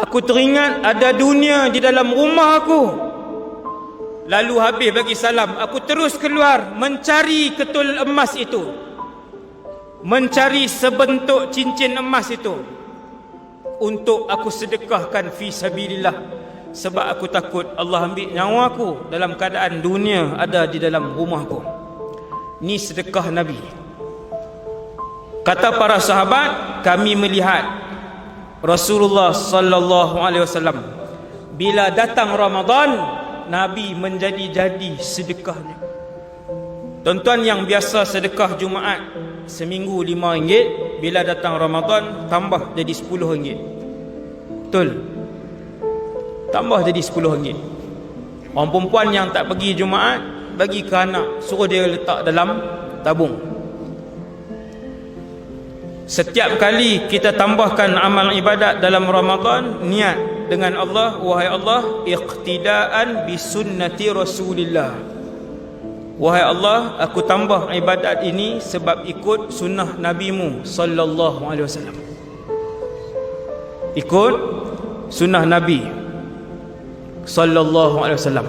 Aku teringat ada dunia di dalam rumah aku. Lalu habis bagi salam, aku terus keluar mencari ketul emas itu, mencari sebentuk cincin emas itu untuk aku sedekahkan fi sabilillah. Sebab aku takut Allah ambil nyawa aku dalam keadaan dunia ada di dalam rumahku. Ni sedekah Nabi. Kata para sahabat, kami melihat Rasulullah sallallahu alaihi wasallam bila datang Ramadan, Nabi menjadi-jadi sedekahnya. Tuan-tuan yang biasa sedekah Jumaat seminggu RM5, bila datang Ramadan tambah jadi RM10. Betul? Tambah jadi RM10. Orang perempuan yang tak pergi Jumaat, bagi ke anak, suruh dia letak dalam tabung. Setiap kali kita tambahkan amal ibadat dalam Ramadan, niat dengan Allah, wahai Allah, iqtidaan bi sunnati Rasulillah. Wahai Allah, aku tambah ibadat ini sebab ikut sunnah Nabi-Mu sallallahu alaihi wasallam. Ikut sunnah Nabi sallallahu alaihi wasallam.